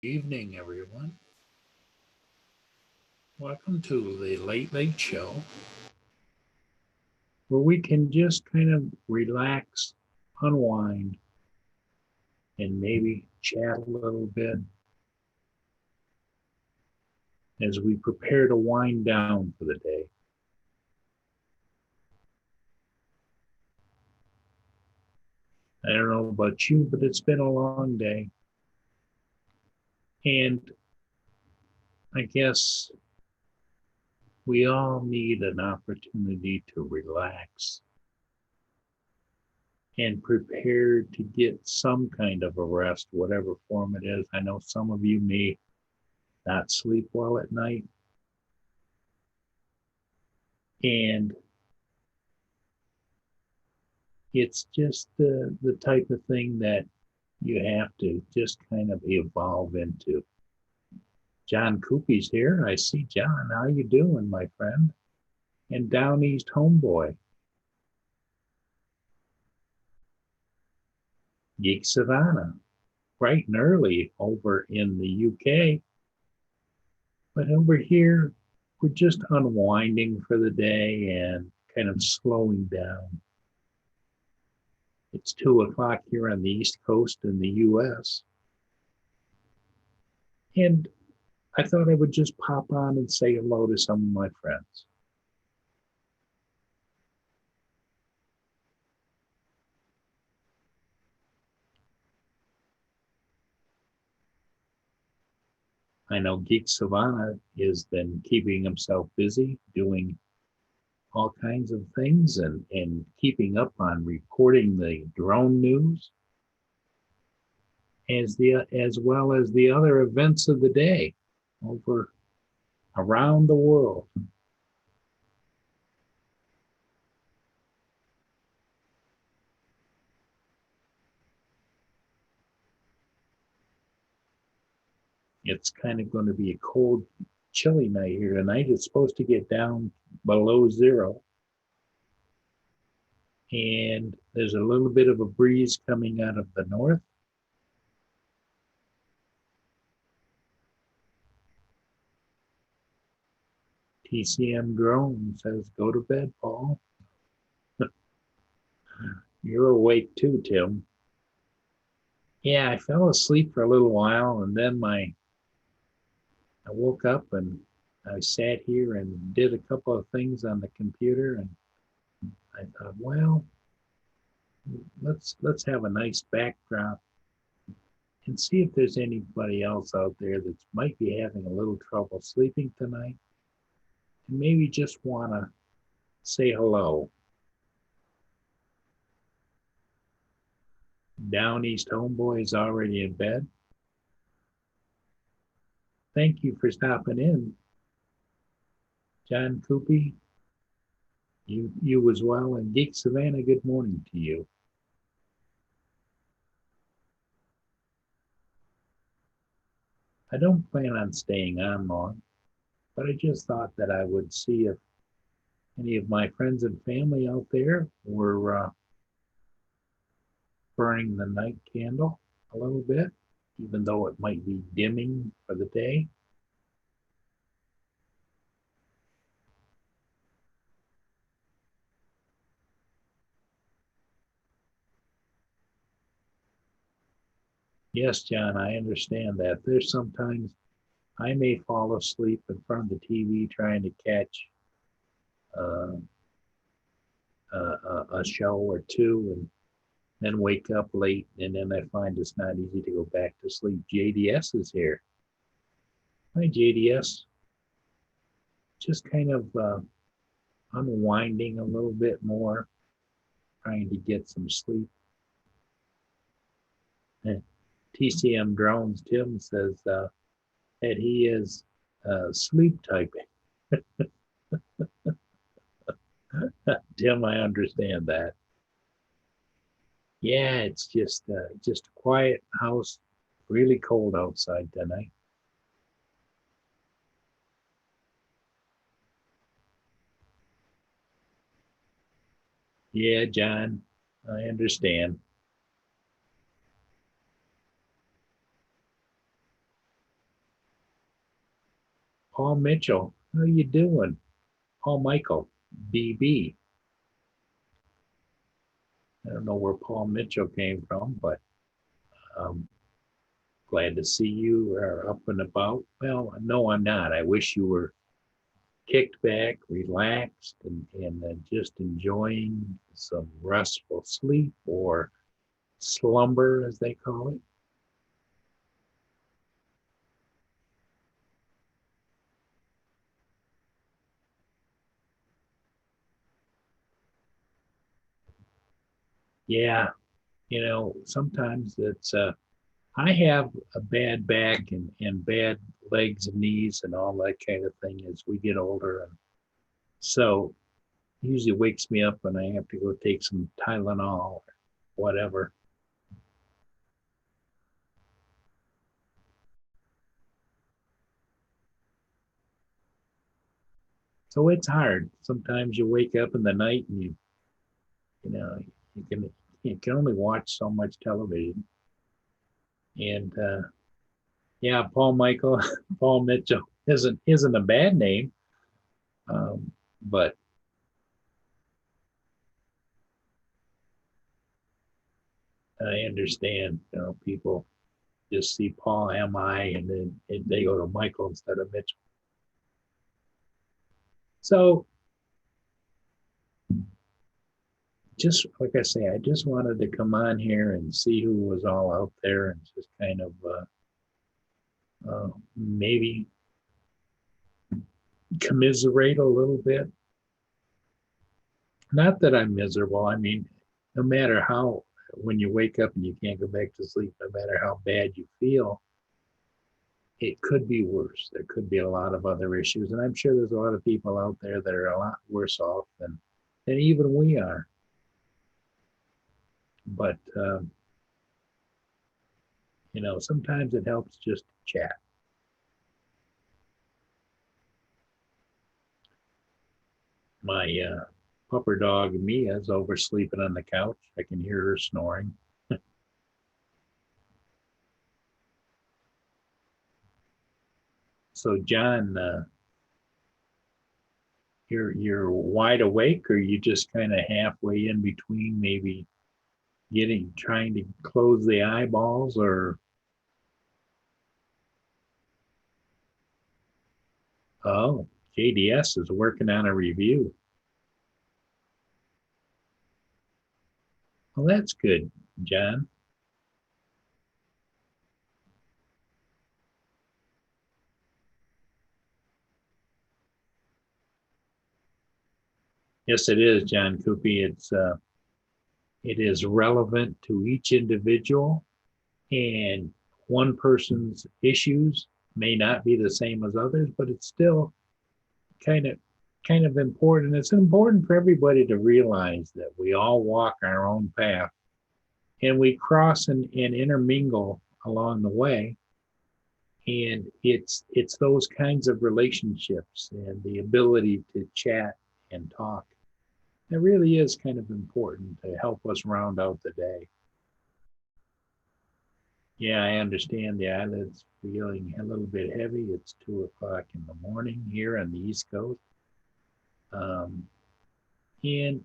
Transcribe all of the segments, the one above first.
Evening, everyone. Welcome to the Late Late Show, where we can just kind of relax, unwind, and maybe chat a little bit as we prepare to wind down for the day. I don't know about you, but it's been a long day. And I guess we all need an opportunity to relax and prepare to get some kind of a rest, whatever form it is. I know some of you may not sleep well at night. And it's just the type of thing that you have to just kind of evolve into. John Coopy's here. I see John. How you doing, my friend? And Down East homeboy, Geek Savannah, bright and early over in the UK. But over here, we're just unwinding for the day and kind of slowing down. It's 2 o'clock here on the East Coast in the US. And I thought I would just pop on and say hello to some of my friends. I know Geek Savannah has been keeping himself busy doing all kinds of things and keeping up on reporting the drone news as well as the other events of the day over around the world. It's kind of going to be a cold, chilly night here tonight. It's supposed to get down below zero. And there's a little bit of a breeze coming out of the north. TCM Drone says, go to bed, Paul. You're awake too, Tim. Yeah, I fell asleep for a little while and then I woke up and I sat here and did a couple of things on the computer and I thought, well, let's have a nice backdrop and see if there's anybody else out there that might be having a little trouble sleeping tonight and maybe just want to say hello. Down East homeboy is already in bed. Thank you for stopping in, John Coopy. You as well, and Geek Savannah. Good morning to you. I don't plan on staying on long, but I just thought that I would see if any of my friends and family out there were burning the night candle a little bit, even though it might be dimming for the day. Yes, John, I understand that. There's sometimes I may fall asleep in front of the TV trying to catch uh, a show or two and then wake up late and then I find it's not easy to go back to sleep. JDS is here. Hi, JDS. Just kind of unwinding a little bit more, trying to get some sleep. And TCM Drones, Tim says that he is sleep typing. Tim, I understand that. Yeah, it's just a quiet house, really cold outside tonight. Yeah, John, I understand. Paul Mitchell. How you doing? Paul Michael, BB. I don't know where Paul Mitchell came from, but um, glad to see you are up and about. Well, no, I'm not. I wish you were kicked back, relaxed, and just enjoying some restful sleep or slumber, as they call it. Yeah, sometimes I have a bad back and bad legs and knees and all that kind of thing as we get older. And so it usually wakes me up when I have to go take some Tylenol or whatever. So it's hard. Sometimes you wake up in the night and you know, you can only watch so much television. And yeah, Paul Michael, Paul Mitchell isn't a bad name, but I understand. People just see Paul M.I. and then they go to Michael instead of Mitchell. So just like I say, I just wanted to come on here and see who was all out there and just kind of maybe commiserate a little bit. Not that I'm miserable. I mean, no matter how, when you wake up and you can't go back to sleep, no matter how bad you feel, it could be worse. There could be a lot of other issues. And I'm sure there's a lot of people out there that are a lot worse off than even we are. But, sometimes it helps just to chat. My pupper dog, Mia, is oversleeping on the couch. I can hear her snoring. So, John, you're wide awake, or you just kind of halfway in between, maybe trying to close the eyeballs, or oh, JDS is working on a review. Well, that's good, John. Yes, it is, John Coopy. It is relevant to each individual, and one person's issues may not be the same as others, but it's still kind of kind of important. It's important for everybody to realize that we all walk our own path and we cross and intermingle along the way. And it's those kinds of relationships and the ability to chat and talk that really is kind of important to help us round out the day. Yeah, I understand the eyelids feeling a little bit heavy. It's 2 o'clock in the morning here on the East Coast. Um, and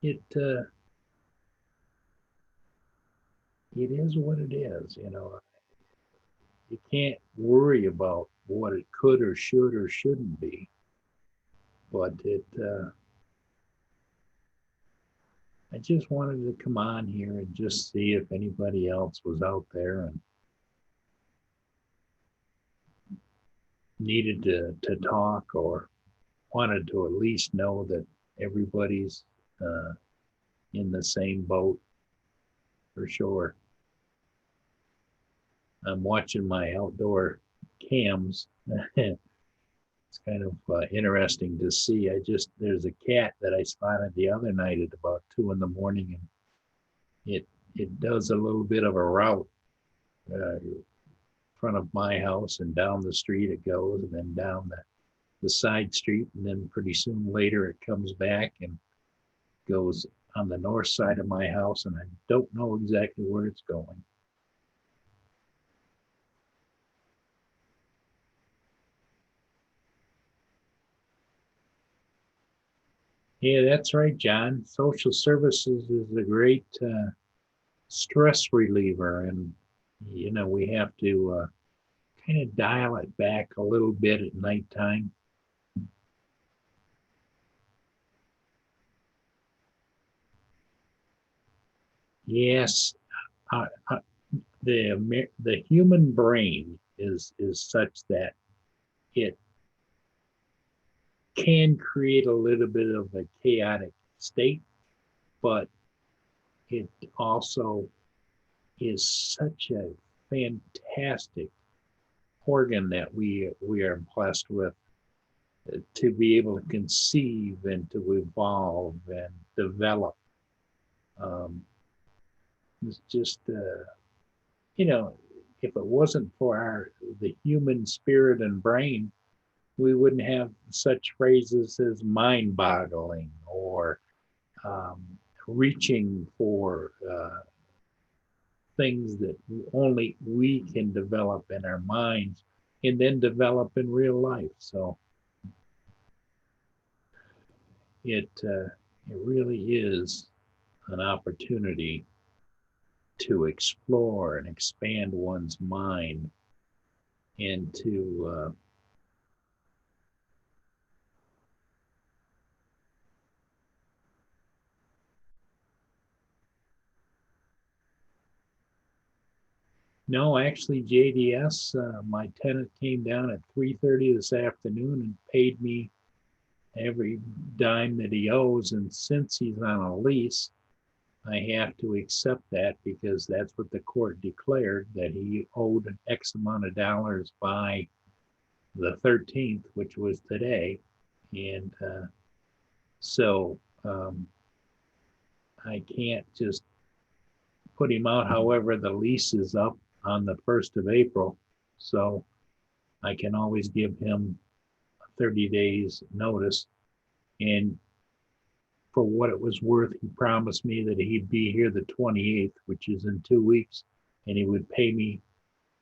it it is what it is. You can't worry about what it could or should or shouldn't be, but I just wanted to come on here and just see if anybody else was out there and needed to talk or wanted to at least know that everybody's uh, in the same boat for sure. I'm watching my outdoor cams. It's kind of interesting to see. There's a cat that I spotted the other night at about 2 in the morning, and it does a little bit of a route in front of my house, and down the street it goes, and then down the side street, and then pretty soon later it comes back and goes on the north side of my house, and I don't know exactly where it's going. Yeah, that's right, John. Social services is a great stress reliever, and we have to kind of dial it back a little bit at nighttime. Yes, uh, uh, the human brain is such that it can create a little bit of a chaotic state, but it also is such a fantastic organ that we are blessed with to be able to conceive and to evolve and develop. Um, it's just you know, if it wasn't for the human spirit and brain, we wouldn't have such phrases as mind-boggling or um, reaching for things that only we can develop in our minds and then develop in real life. So it really is an opportunity to explore and expand one's mind and to no, actually, JDS, my tenant came down at 3:30 this afternoon and paid me every dime that he owes. And since he's on a lease, I have to accept that because that's what the court declared, that he owed an X amount of dollars by the 13th, which was today. And so I can't just put him out. However, the lease is up on the 1st of April. So I can always give him 30 days notice. And for what it was worth, he promised me that he'd be here the 28th, which is in 2 weeks, and he would pay me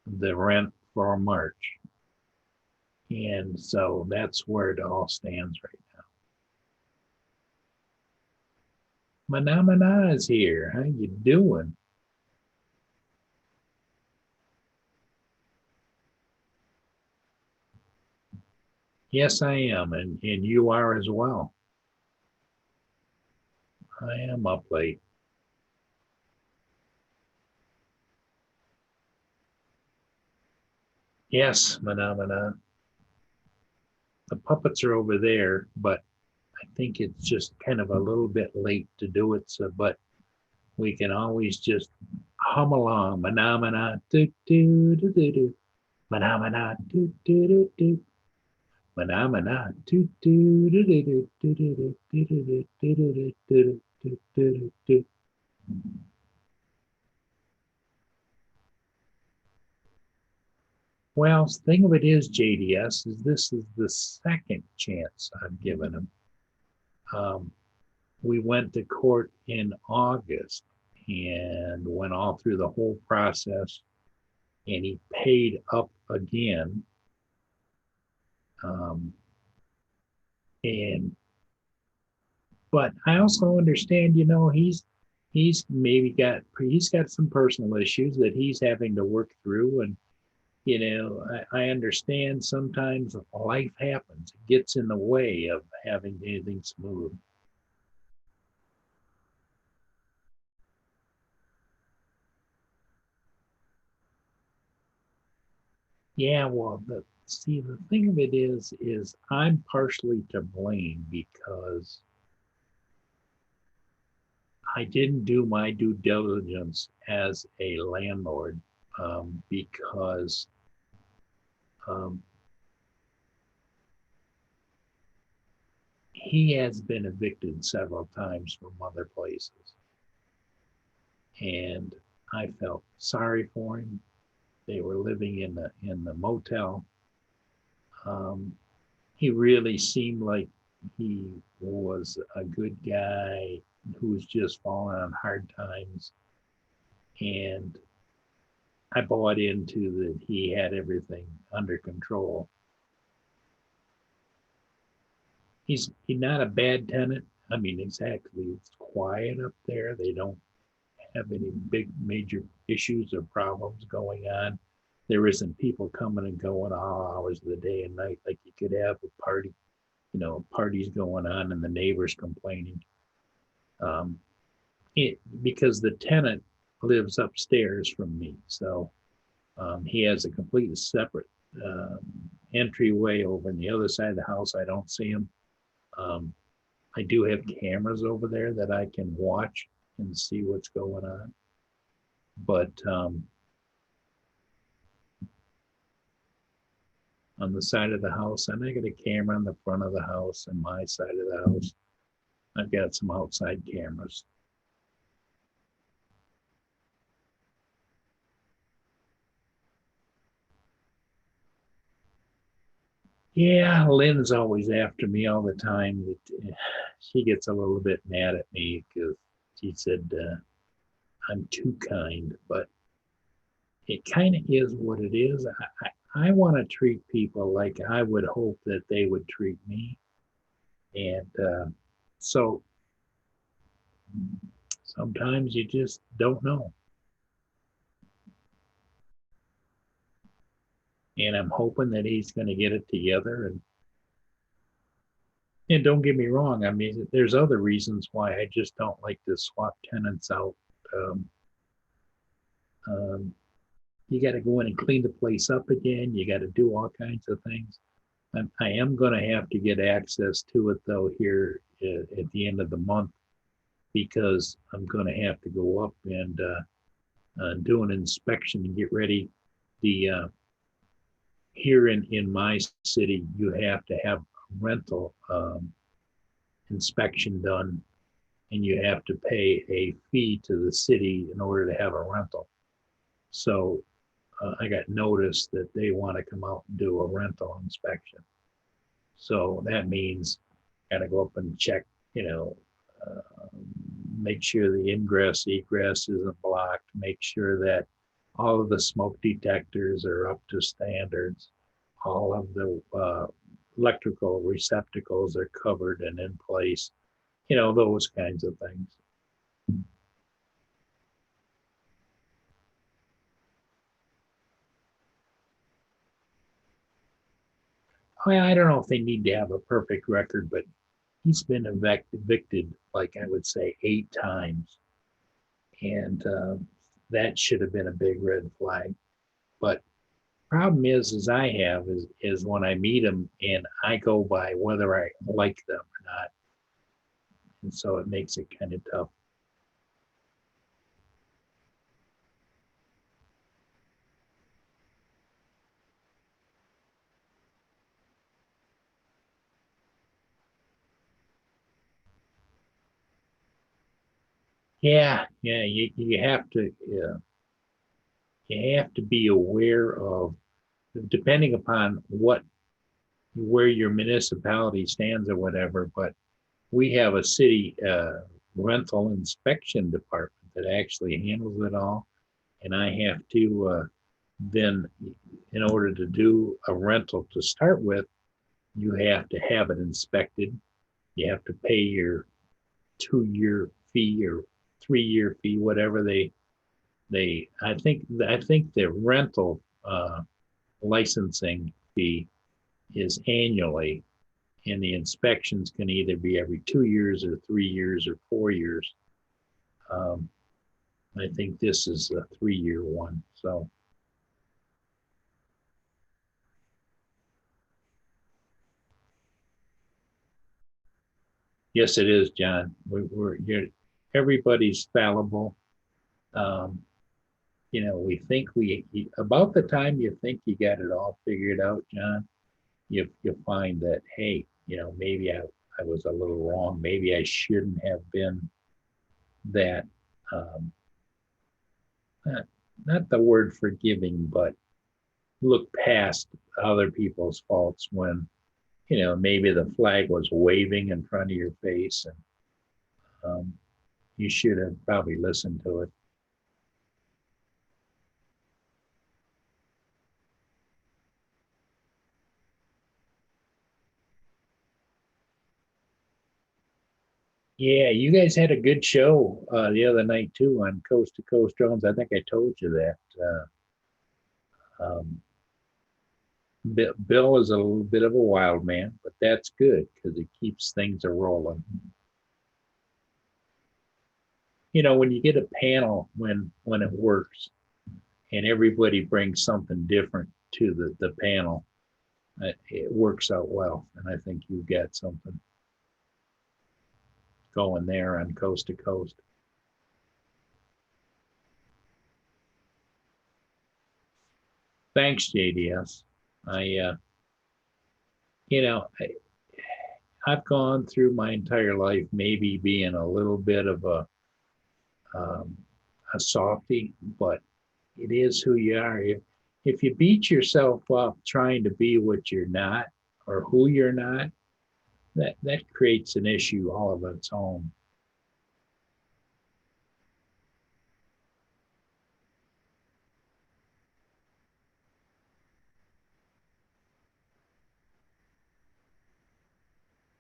the rent for March. And so that's where it all stands right now. Mana is here. How you doing? Yes, I am, and you are as well. I am up late. Yes, Mana. The puppets are over there, but I think it's just kind of a little bit late to do it. So, but we can always just hum along. Mana, do do do do do. Mana, do do do do. Mana, do do do do do do do do do do do do do do do. Well, the thing of it is, JDS, is this is the second chance I've given him. Um, we went to court in August and went all through the whole process, and he paid up again. Um, and but I also understand, he's got some personal issues that he's having to work through, and I understand sometimes life happens, it gets in the way of having anything smooth. Yeah, well, the thing of it is I'm partially to blame because I didn't do my due diligence as a landlord, because um, he has been evicted several times from other places, and I felt sorry for him. They were living in the motel. Um, he really seemed like he was a good guy who was just falling on hard times, and I bought into that he had everything under control. He's not a bad tenant. I mean, exactly. It's quiet up there. They don't have any big major issues or problems going on. There isn't people coming and going all hours of the day and night like you could have a party, parties going on and the neighbors complaining. Um, because the tenant lives upstairs from me, so he has a completely separate um, entryway over on the other side of the house. I don't see him. Um, I do have cameras over there that I can watch and see what's going on. But on the side of the house, and I got a camera on the front of the house and my side of the house. I've got some outside cameras. Yeah, Lynn's always after me all the time. She gets a little bit mad at me because she said I'm too kind, but it kind of is what it is. I want to treat people like I would hope that they would treat me. And so sometimes you just don't know. And I'm hoping that he's going to get it together. And don't get me wrong. I mean, there's other reasons why I just don't like to swap tenants out. Um, um, you got to go in and clean the place up again. You got to do all kinds of things. I am going to have to get access to it though here at the end of the month because I'm going to have to go up and do an inspection and get ready. The Here in my city, you have to have rental inspection done, and you have to pay a fee to the city in order to have a rental. So I got notice that they want to come out and do a rental inspection. So that means got to go up and check, you know, uh, make sure the ingress egress isn't blocked, make sure that all of the smoke detectors are up to standards, all of the electrical receptacles are covered and in place, those kinds of things. Well, I don't know if they need to have a perfect record, but he's been evicted, like I would say, 8 times. And that should have been a big red flag. But problem is I have is when I meet them and I go by whether I like them or not, and so it makes it kind of tough. Yeah, you have to be aware of depending upon where your municipality stands or whatever. But we have a city rental inspection department that actually handles it all, and I have to then, in order to do a rental to start with, you have to have it inspected. You have to pay your 2-year fee or 3-year fee, whatever I think the rental licensing fee is annually, and the inspections can either be every 2 years or 3 years or 4 years. Um, I think this is a 3-year one. So yes, it is, John. Everybody's fallible. Um, we think about the time you think you got it all figured out, John, you find that, hey, maybe I was a little wrong. Maybe I shouldn't have been that, um, not, not the word forgiving, but look past other people's faults when, maybe the flag was waving in front of your face and you should have probably listened to it. Yeah, you guys had a good show the other night too on Coast to Coast Drones. I think I told you that. Um, Bill is a little bit of a wild man, but that's good because it keeps things a rolling. You know, when you get a panel when it works and everybody brings something different to the panel, it works out well. And I think you've got something going there on Coast to Coast. Thanks, JDS. I, you know, I've gone through my entire life maybe being a little bit of um, a softy, but it is who you are. If you beat yourself up trying to be what you're not or who you're not, that creates an issue all of its own.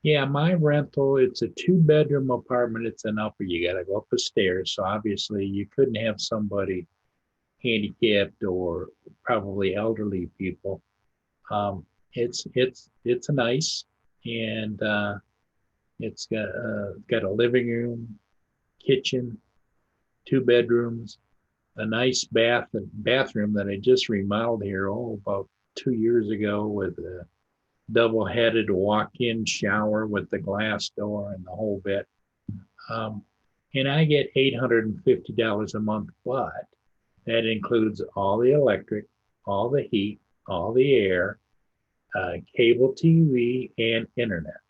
Yeah, my rental, it's a two-bedroom apartment. It's an upper. You got to go up the stairs. So obviously you couldn't have somebody handicapped or probably elderly people. It's nice, and it's got a living room, kitchen, two bedrooms, a nice bathroom that I just remodeled here about 2 years ago with a double-headed walk-in shower with the glass door and the whole bit. Um, and I get $850 a month, but that includes all the electric, all the heat, all the air, cable TV, and internet.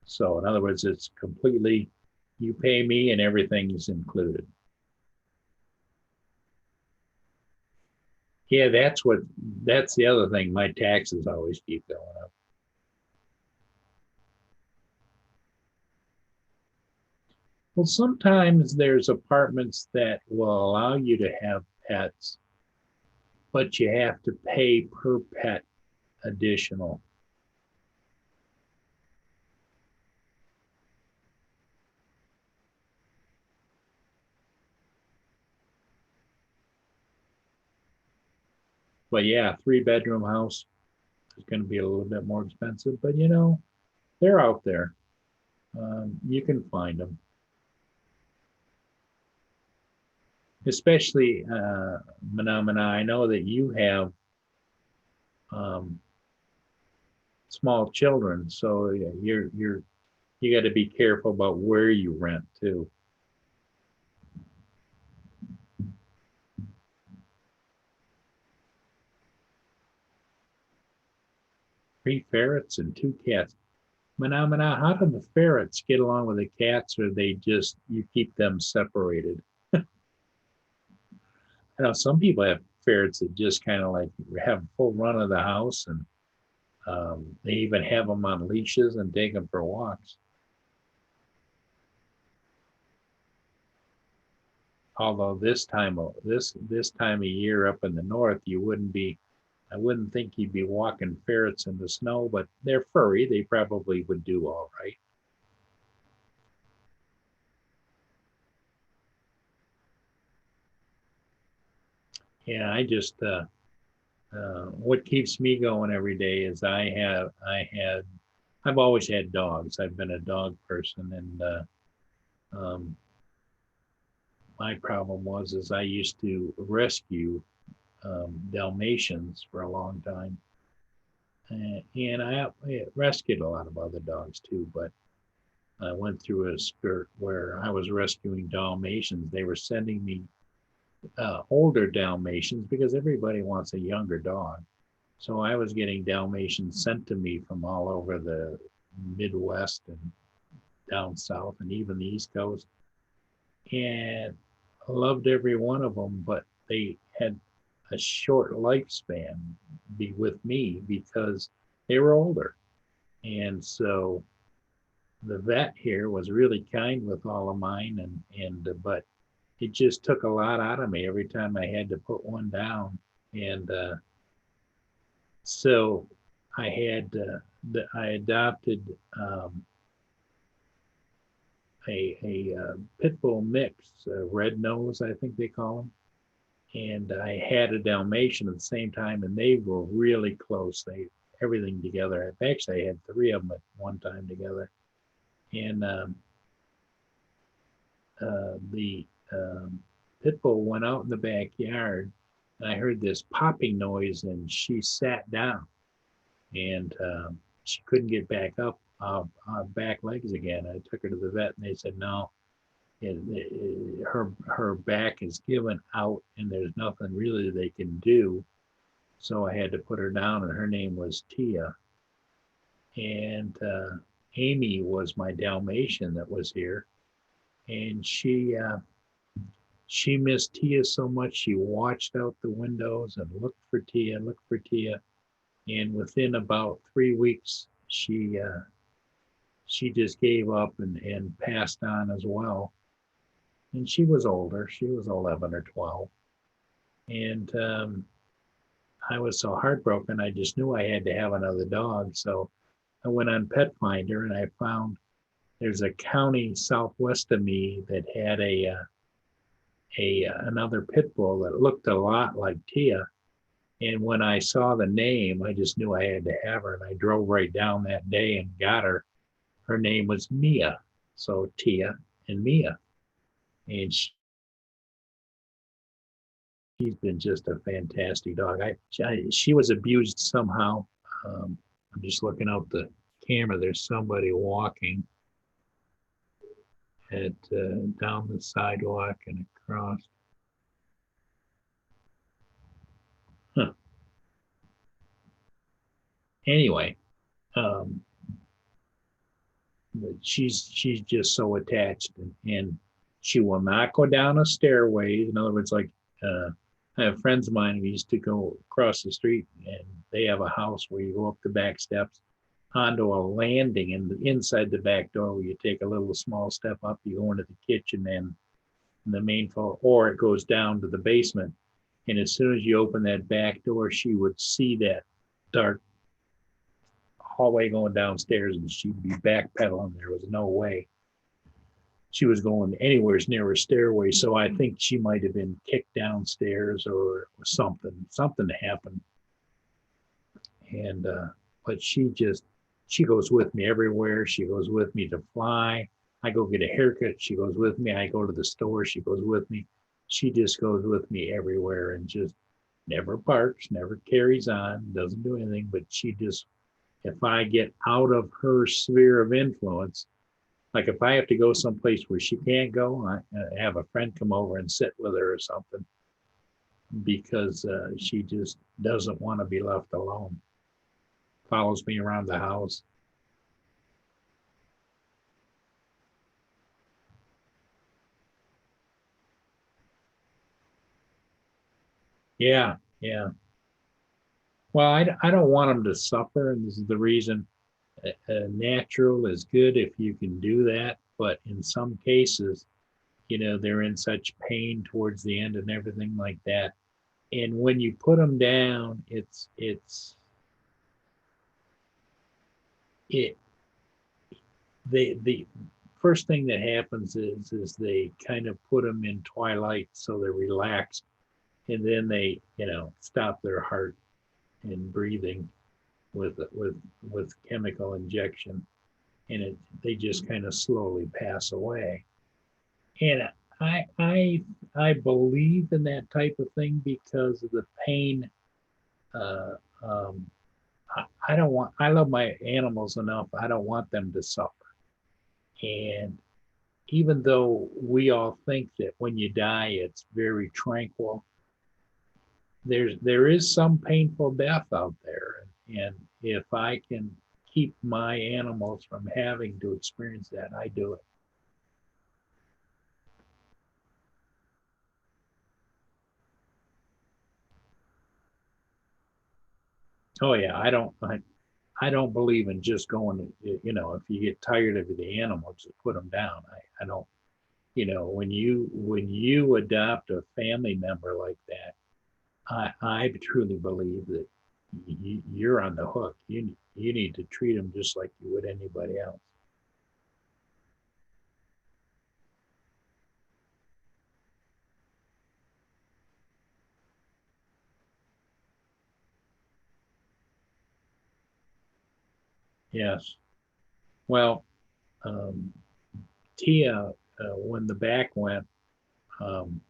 So, in other words, it's completely you pay me and everything's included. Yeah, that's the other thing. My taxes always keep going up. Well, sometimes there's apartments that will allow you to have pets, but you have to pay per pet additional. But yeah, three-bedroom house is going to be a little bit more expensive, but they're out there. You can find them, especially Manamana. I know that you have um, small children, so yeah, you got to be careful about where you rent too. Three ferrets and two cats. Manamana, how do the ferrets get along with the cats, or they just you keep them separated? I know some people have ferrets that just kind of like have full run of the house, and they even have them on leashes and take them for walks. Although this time of year up in the north, you wouldn't be. I wouldn't think you'd be walking ferrets in the snow, but they're furry. They probably would do all right. Yeah, what keeps me going every day is I've always had dogs. I've been a dog person, and um, my problem was is I used to rescue Dalmatians for a long time, and I rescued a lot of other dogs too. But I went through a skirt where I was rescuing Dalmatians. They were sending me older Dalmatians because everybody wants a younger dog. So I was getting Dalmatians sent to me from all over the Midwest and down south and even the East Coast. And I loved every one of them, but they had a short lifespan be with me because they were older. And so the vet here was really kind with all of mine, and but it just took a lot out of me every time I had to put one down. And so I had I adopted a pit bull mix, red nose, I think they call them. And I had a Dalmatian at the same time, and they were really close. They everything together. Actually, I had three of them at one time together, and the pit bull went out in the backyard, and I heard this popping noise, and she sat down, and she couldn't get back up back legs again. I took her to the vet, and they said no, her back is given out, and there's nothing really they can do. So I had to put her down, and her name was Tia. And Amy was my Dalmatian that was here, and she missed Tia so much. She watched out the windows and looked for Tia, and within about 3 weeks, she just gave up and passed on as well. And she was older; she was 11 or 12, and I was so heartbroken. I just knew I had to have another dog, so I went on Pet Finder and I found there's a county southwest of me that had a another pit bull that looked a lot like Tia. And when I saw the name, I just knew I had to have her. And I drove right down that day and got her. Her name was Mia, so Tia and Mia, and she's been just a fantastic dog. She was abused somehow. I'm just looking out the camera. There's somebody walking at down the sidewalk and across. Huh. Anyway, um, but she's just so attached, and she will not go down a stairway. In other words, like I have friends of mine who used to go across the street, and they have a house where you go up the back steps onto a landing, and inside the back door where you take a little small step up, you go into the kitchen and the main floor, or it goes down to the basement. And as soon as you open that back door, she would see that dark hallway going downstairs, and she'd be backpedaling. There was no way she was going anywhere near a stairway. So I think she might have been kicked downstairs or something. Something happened. And but she goes with me everywhere. She goes with me to fly. I go get a haircut. She goes with me. I go to the store. She goes with me. She just goes with me everywhere and just never barks, never carries on, doesn't do anything. But she just, if I get out of her sphere of influence, like if I have to go someplace where she can't go, I have a friend come over and sit with her or something because she just doesn't want to be left alone. Follows me around the house. Yeah, yeah. Well, I don't want them to suffer, and this is the reason natural is good if you can do that. But in some cases, they're in such pain towards the end and everything like that. And when you put them down, it the first thing that happens is they kind of put them in twilight so they're relaxed, and then they stop their heart and breathing with chemical injection, and they just kind of slowly pass away. And I believe in that type of thing because of the pain. Uh, um, I don't want. I love my animals enough. I don't want them to suffer. And even though we all think that when you die it's very tranquil, there is some painful death out there. And if I can keep my animals from having to experience that, I do it. Oh yeah, I don't believe in just going, if you get tired of the animal, just put them down. I don't, when you adopt a family member like that, I truly believe that you're on the hook. You need to treat them just like you would anybody else. Yes. Well, um, Tia, when the back went, um,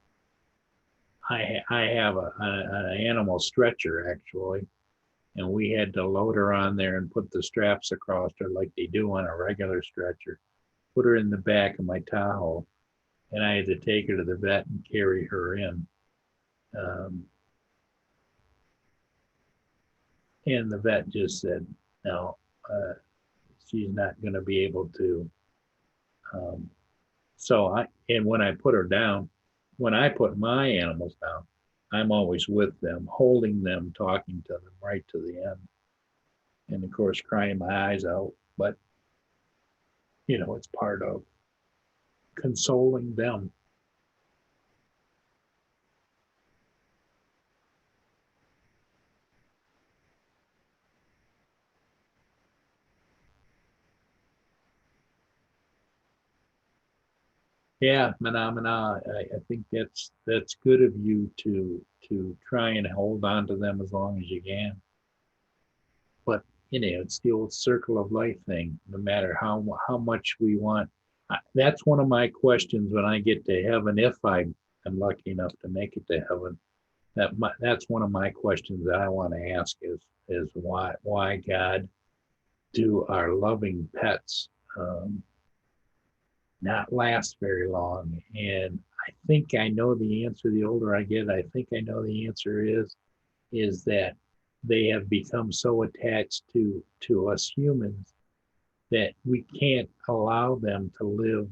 I have an animal stretcher actually, and we had to load her on there and put the straps across her like they do on a regular stretcher. Put her in the back of my Tahoe, and I had to take her to the vet and carry her in. Um, and the vet just said, no, she's not going to be able to. Um, and when I put her down, when I put my animals down, I'm always with them, holding them, talking to them right to the end. And of course, crying my eyes out. But, it's part of consoling them. Yeah, Manamana, I think that's good of you to try and hold on to them as long as you can. But it's the old circle of life thing. No matter how much we want, that's one of my questions when I get to heaven. If I am lucky enough to make it to heaven, that's one of my questions that I want to ask is why God do our loving pets not last very long? And I think I know the answer. The older I get, I think I know the answer is that they have become so attached to us humans that we can't allow them to live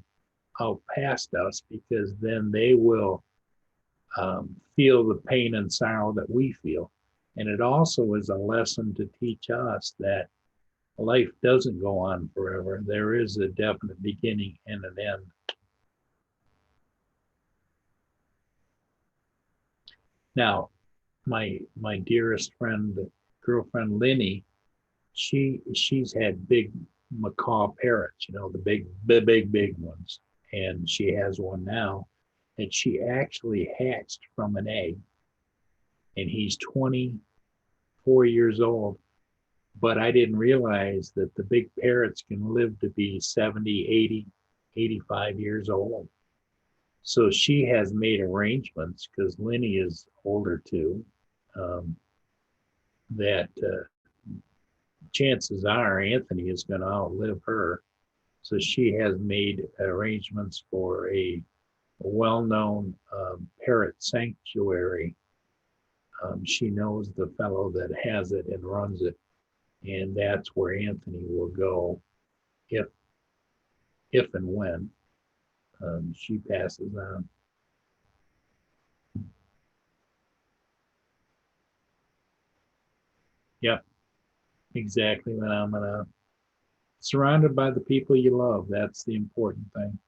out past us, because then they will feel the pain and sorrow that we feel. And it also is a lesson to teach us that life doesn't go on forever. There is a definite beginning and an end. Now, my dearest friend, girlfriend Linny, she's had big macaw parrots, the big ones, and she has one now, and she actually hatched from an egg, and he's 24 years old. But I didn't realize that the big parrots can live to be 70, 80, 85 years old. So she has made arrangements, because Linny is older too, um, that chances are Anthony is going to outlive her. So she has made arrangements for a well-known parrot sanctuary. She knows the fellow that has it and runs it, and that's where Anthony will go if if and when she passes on. Yep, exactly. When I'm gonna surrounded by the people you love, that's the important thing.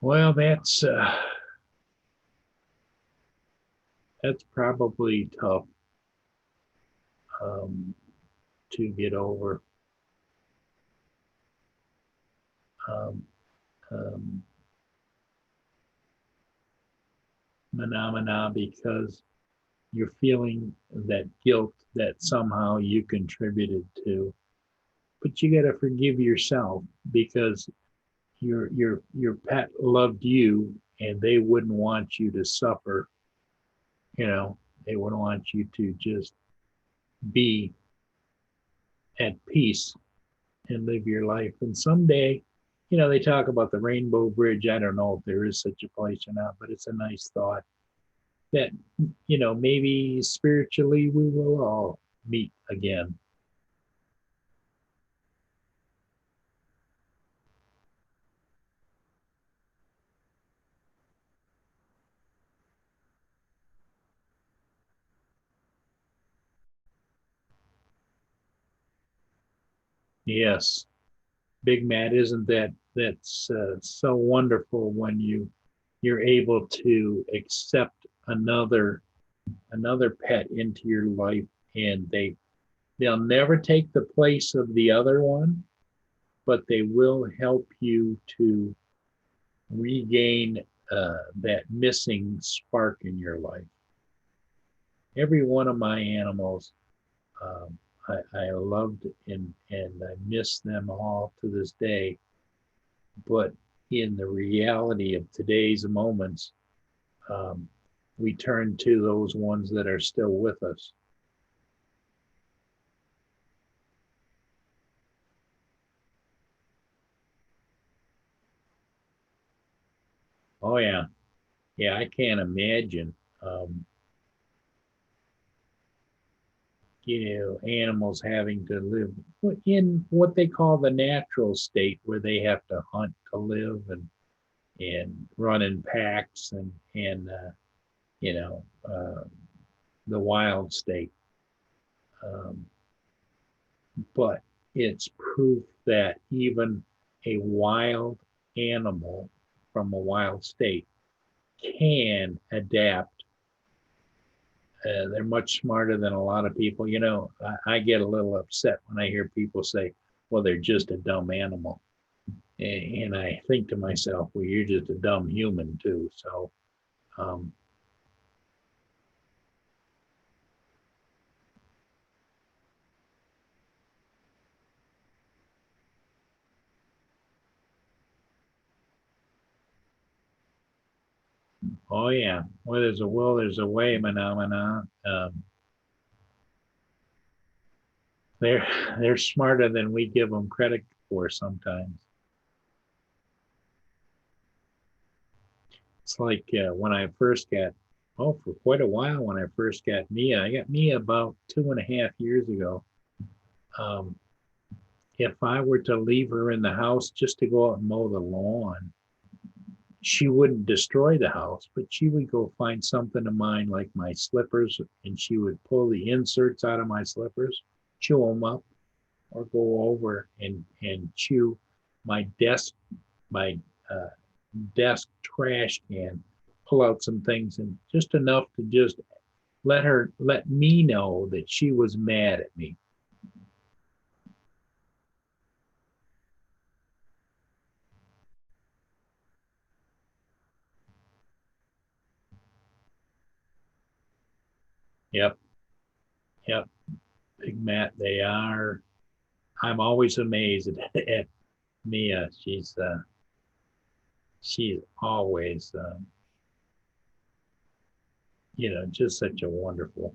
Well, that's probably tough um, to get over. Um, um, Phenomena, because you're feeling that guilt that somehow you contributed to. But you got to forgive yourself, because your pet loved you, and they wouldn't want you to suffer. You know, they would want you to just be at peace and live your life. And someday, they talk about the Rainbow Bridge. I don't know if there is such a place or not, but it's a nice thought that, maybe spiritually we will all meet again. Yes. Big Matt, isn't that's so wonderful when you're able to accept another pet into your life, and they'll never take the place of the other one, but they will help you to regain that missing spark in your life. Every one of my animals, um, I loved and I miss them all to this day. But in the reality of today's moments, um, we turn to those ones that are still with us. Oh yeah, yeah. I can't imagine, um, animals having to live in what they call the natural state, where they have to hunt to live and run in packs and you know uh, the wild state. Um, but it's proof that even a wild animal from a wild state can adapt. They're much smarter than a lot of people. I get a little upset when I hear people say, well, they're just a dumb animal. And I think to myself, well, you're just a dumb human too. So, um, oh yeah, well, there's a will, there's a way, phenomena. They're they're smarter than we give them credit for sometimes. It's like when I first got, oh, for quite a while when I first got Mia. I got Mia about 2.5 years ago. Um, if I were to leave her in the house just to go out and mow the lawn, she wouldn't destroy the house, but she would go find something of mine like my slippers, and she would pull the inserts out of my slippers, chew them up, or go over and chew my my uh, desk trash can, pull out some things, and just enough to just let me know that she was mad at me. Yep, yep, Big Matt, they are. I'm always amazed at Mia. She's always just such a wonderful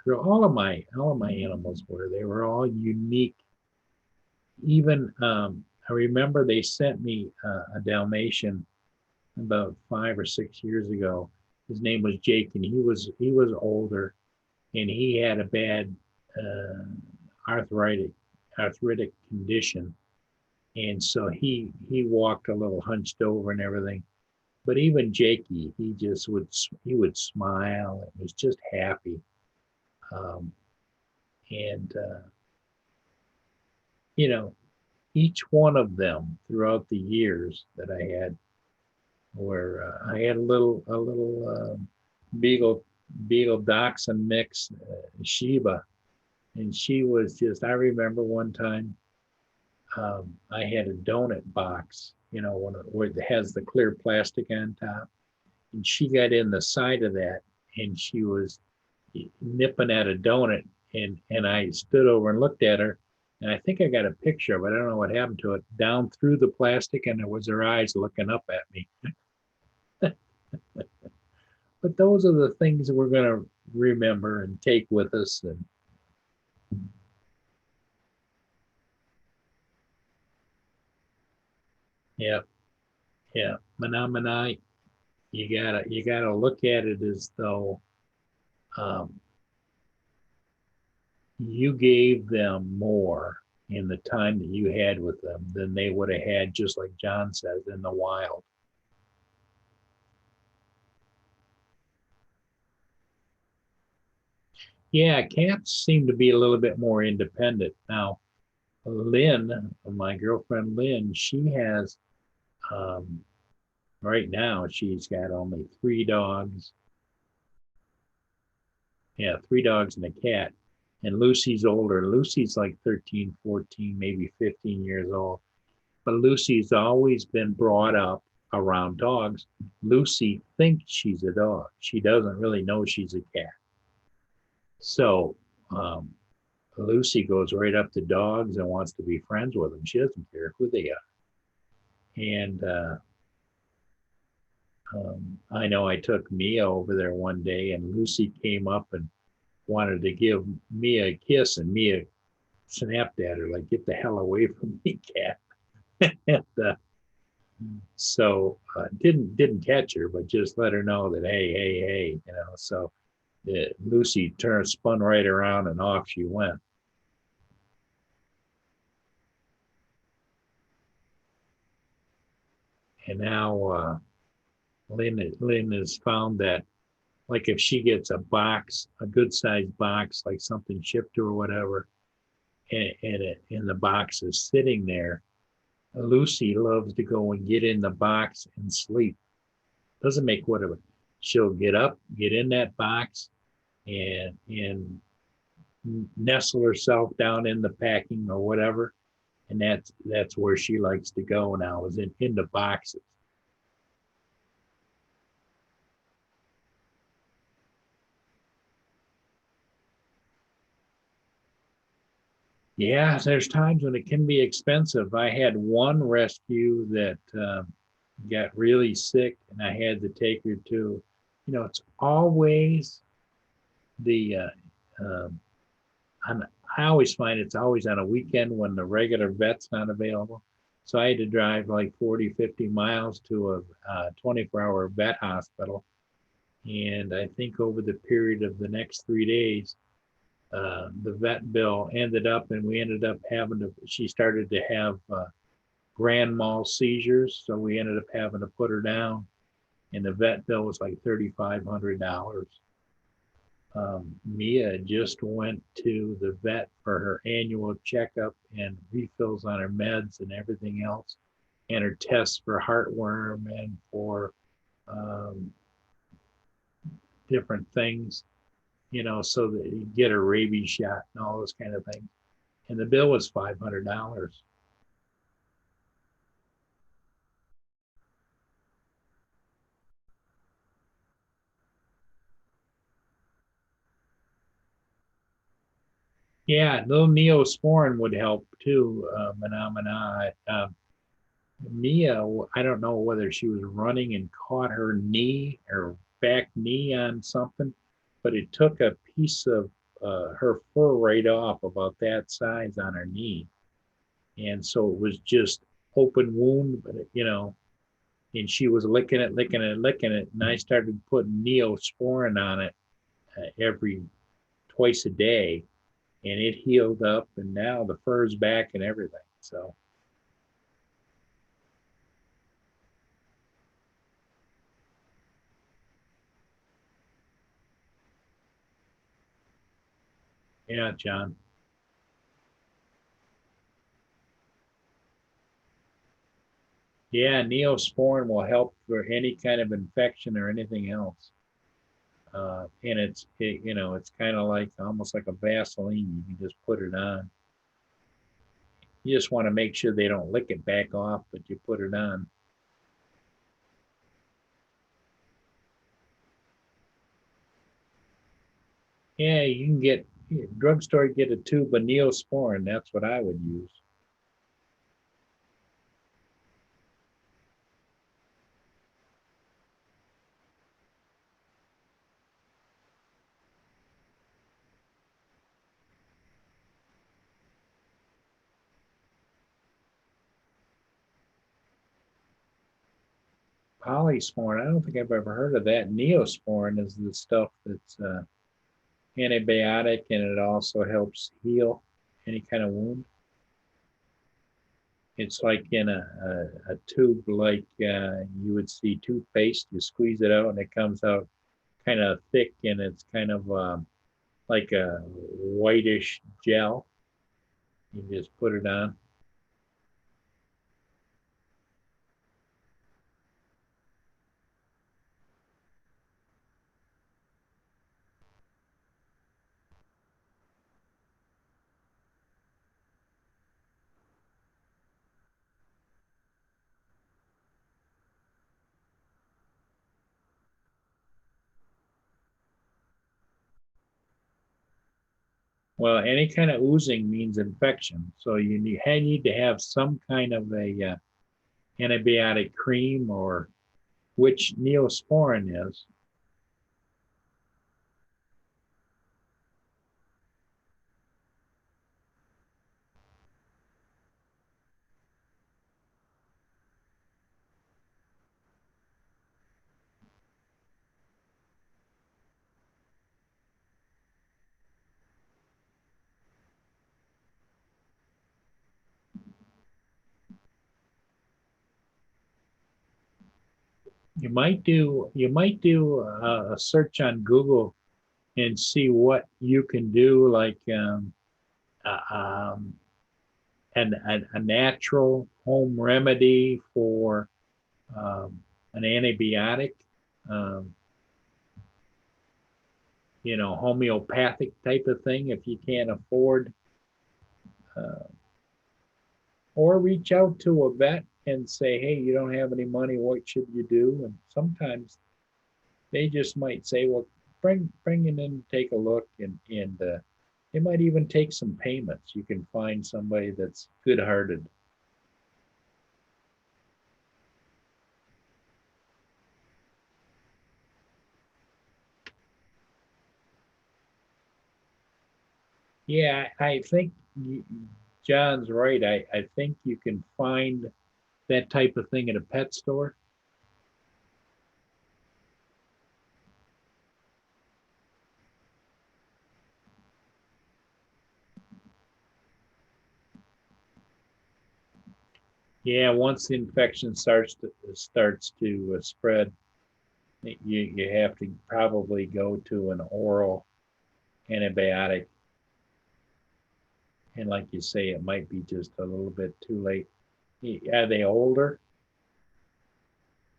girl. All of my animals were. They were all unique. Even I remember they sent me a Dalmatian about 5 or 6 years ago. His name was Jake, and he was older, and he had a bad uh, arthritic arthritic condition, and so he walked a little hunched over and everything. But even Jakey, he would smile and was just happy. Um, and you know, each one of them throughout the years that I had, where I had a little beagle beagle dachshund mix, Sheba, and she was just. I remember one time I had a donut box, where it has the clear plastic on top, and she got in the side of that, and she was nipping at a donut, and I stood over and looked at her, and I think I got a picture, but I don't know what happened to it. Down through the plastic, and it was her eyes looking up at me. But those are the things that we're going to remember and take with us. And yeah, yeah, Menominee, you gotta look at it as though um, you gave them more in the time that you had with them than they would have had, just like John says, in the wild. Yeah, cats seem to be a little bit more independent. Now, Lynn, my girlfriend Lynn, she has, um, right now, she's got only 3 dogs. Yeah, 3 dogs and a cat. And Lucy's older. Lucy's like 13, 14, maybe 15 years old. But Lucy's always been brought up. around dogs. Lucy thinks she's a dog. She doesn't really know she's a cat. So um, Lucy goes right up to dogs and wants to be friends with them. She doesn't care who they are. And I know I took Mia over there one day, and Lucy came up and wanted to give Mia a kiss, and Mia snapped at her like, "Get the hell away from me, cat!" and so didn't catch her, but just let her know that hey, you know. So Lucy turned, spun right around, and off she went. And now Lynn has found that, like, if she gets a box, a good sized box, like something shipped to her or whatever, and the box is sitting there, Lucy loves to go and get in the box and sleep. Doesn't make whatever. She'll get up, get in that box, and nestle herself down in the packing or whatever, and that's where she likes to go now, is in the boxes. Yeah, there's times when it can be expensive. I had one rescue that got really sick, and I had to take her to, it's always the, um, on, I always find it's always on a weekend when the regular vet's not available. So I had to drive like 40, 50 miles to a 24-hour vet hospital. And I think over the period of the next 3 days, the vet bill ended up, and we ended up having to, she started to have grand mal seizures. So we ended up having to put her down, and the vet bill was like $3,500. Mia just went to the vet for her annual checkup and refills on her meds and everything else, and her tests for heartworm and for um, different things, so that you get a rabies shot and all those kind of things. And the bill was $500. Yeah, little Neosporin would help too, Menomina. Mia, I don't know whether she was running and caught her knee or back knee on something, but it took a piece of her fur right off, about that size, on her knee. And so it was just open wound, but and she was licking it, licking it, licking it. And I started putting Neosporin on it every twice a day, and it healed up, and now the fur's back and everything. So yeah, John. Yeah, Neosporin will help for any kind of infection or anything else. And it's kind of like, almost like a Vaseline. You can just put it on. You just want to make sure they don't lick it back off, but you put it on. Yeah, you can get drugstore, get a tube of Neosporin. That's what I would use. Polysporin, I don't think I've ever heard of that. Neosporin is the stuff that's antibiotic, and it also helps heal any kind of wound. It's like in a tube, like you would see toothpaste. You squeeze it out, and it comes out kind of thick, and it's kind of like a whitish gel. You just put it on. Well, any kind of oozing means infection. So you need to have some kind of a antibiotic cream, or which Neosporin is. You might do a search on Google and see what you can do, like uh, um, a natural home remedy for an antibiotic, um, homeopathic type of thing if you can't afford, uh, or reach out to a vet and say, hey, you don't have any money, what should you do? And sometimes they just might say, well, bring it in, take a look, and they might even take some payments. You can find somebody that's good-hearted. Yeah, I think John's right. I think you can find that type of thing at a pet store. Yeah, once the infection starts to spread, you have to probably go to an oral antibiotic, and like you say, it might be just a little bit too late. Are they older?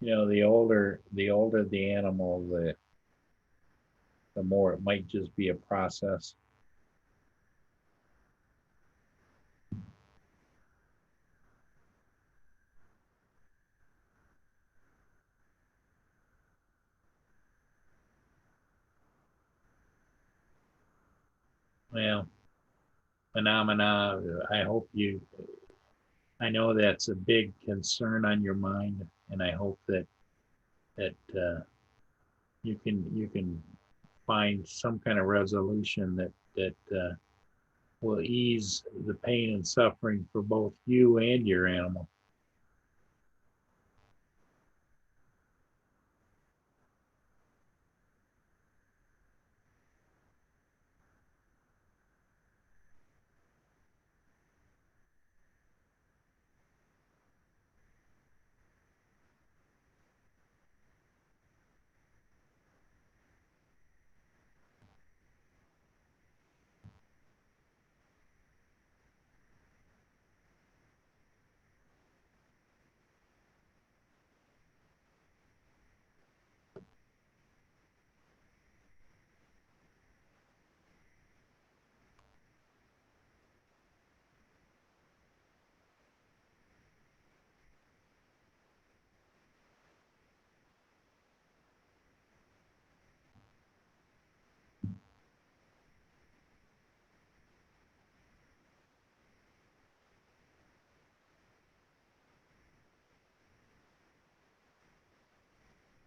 The older the animal, the more it might just be a process. Well, phenomena. I hope you. I know that's a big concern on your mind, and I hope that you can find some kind of resolution that will ease the pain and suffering for both you and your animal.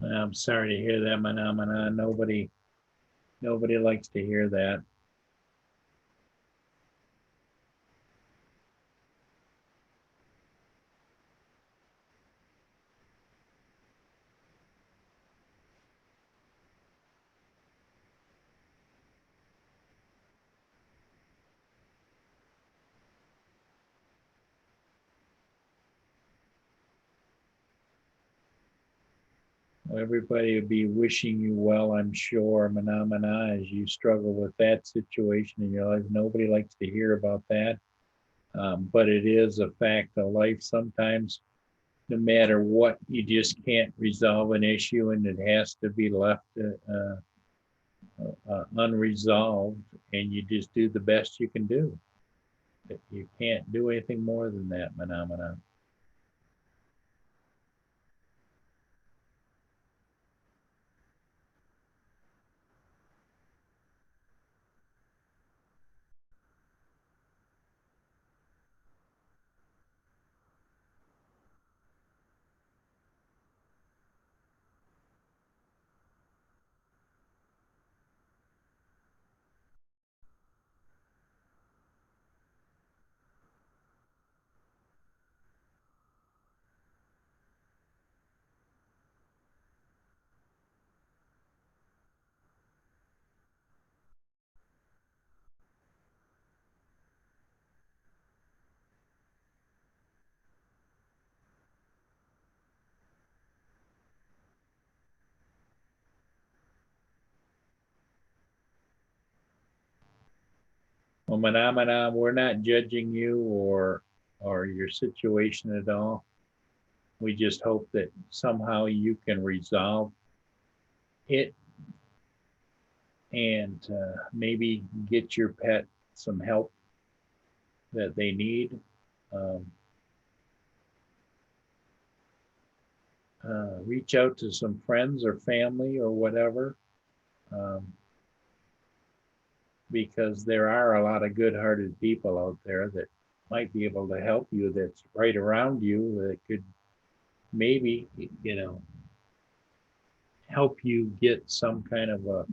I'm sorry to hear that, phenomena. Nobody likes to hear that. Everybody would be wishing you well, I'm sure, phenomena, as you struggle with that situation in your life. Nobody likes to hear about that. But it is a fact of life. Sometimes, no matter what, you just can't resolve an issue, and it has to be left unresolved, and you just do the best you can do. You can't do anything more than that, phenomena. Well, Manamana, we're not judging you or your situation at all. We just hope that somehow you can resolve it and maybe get your pet some help that they need. Um, Reach out to some friends or family or whatever, um, because there are a lot of good-hearted people out there that might be able to help you. That's right around you that could maybe, help you get some kind of a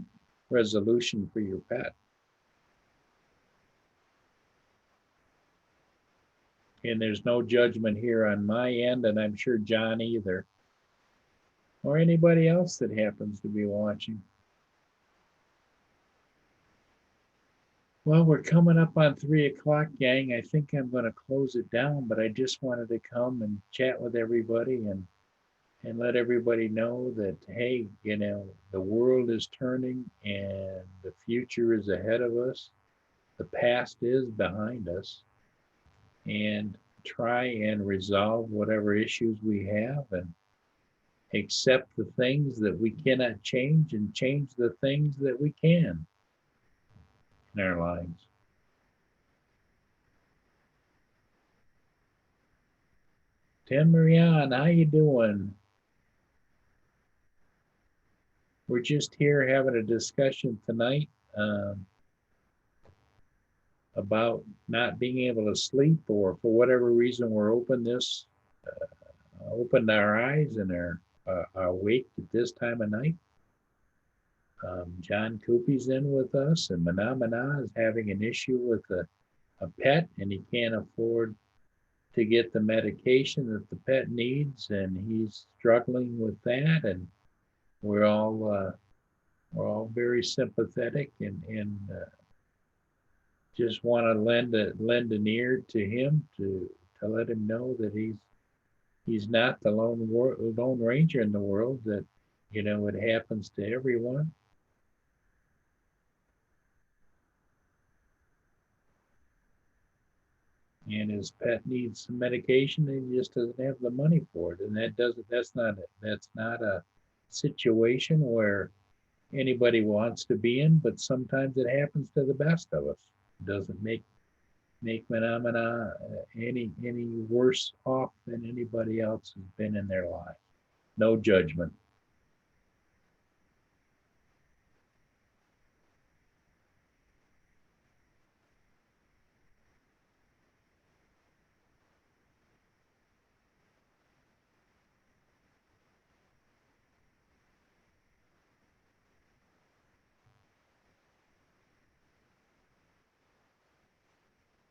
resolution for your pet. And there's no judgment here on my end, and I'm sure John either, or anybody else that happens to be watching. Well, we're coming up on 3 o'clock, gang. I think I'm going to close it down, but I just wanted to come and chat with everybody and let everybody know that, hey, the world is turning and the future is ahead of us. The past is behind us, and try and resolve whatever issues we have and accept the things that we cannot change and change the things that we can in our lives. Tim Marianne, how you doing? We're just here having a discussion tonight about not being able to sleep, or for whatever reason we're opened our eyes and are awake at this time of night. John Coopy's in with us, and Mana is having an issue with a pet, and he can't afford to get the medication that the pet needs, and he's struggling with that. And we're all very sympathetic and just want to lend an ear to him to let him know that he's not the lone ranger in the world. That it happens to everyone. And his pet needs some medication and he just doesn't have the money for it. And that's not a situation where anybody wants to be in, but sometimes it happens to the best of us. It doesn't make Phenomena any worse off than anybody else has been in their life. No judgment.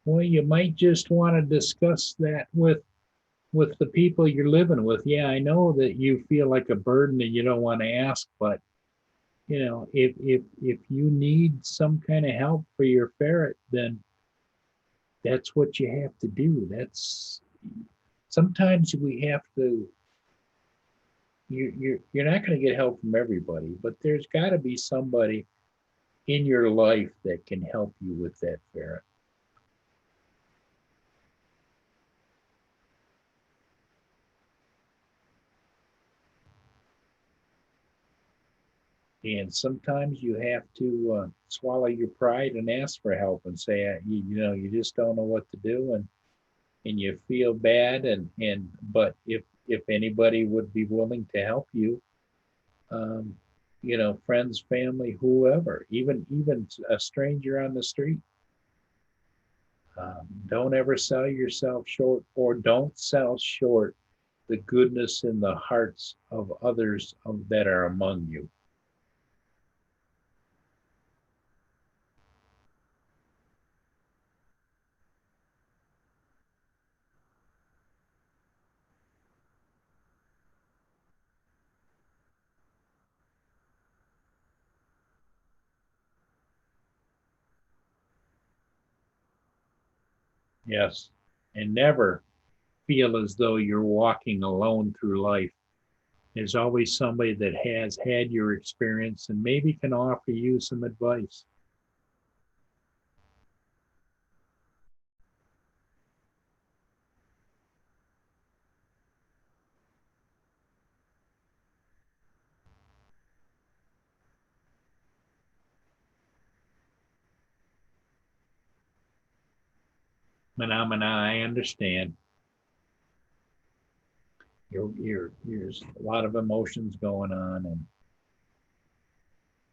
Well, you might just want to discuss that with the people you're living with. Yeah, I know that you feel like a burden and you don't want to ask, but if you need some kind of help for your ferret, then that's what you have to do. That's sometimes we have to. You're not going to get help from everybody, but there's got to be somebody in your life that can help you with that ferret. And sometimes you have to swallow your pride and ask for help and say, you just don't know what to do, and you feel bad, and but if anybody would be willing to help you, um, friends, family, whoever, even a stranger on the street, don't ever sell yourself short, or don't sell short the goodness in the hearts of others that are among you. Yes, and never feel as though you're walking alone through life. There's always somebody that has had your experience and maybe can offer you some advice. Phenomena, I understand. There's a lot of emotions going on, and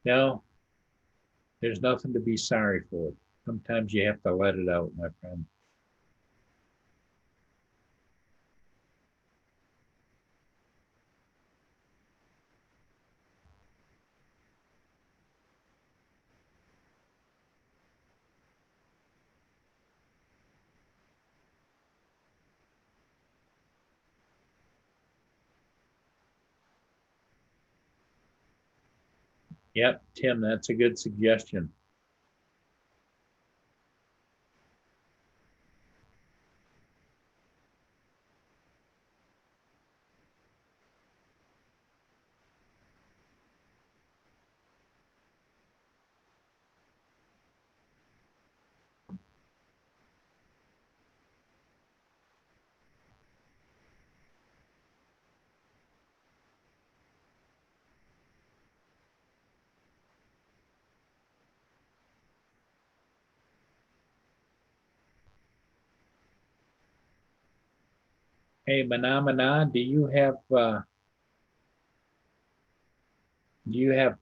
no, there's nothing to be sorry for. Sometimes you have to let it out, my friend. Yep, Tim, that's a good suggestion. Hey, Phenomena, do you have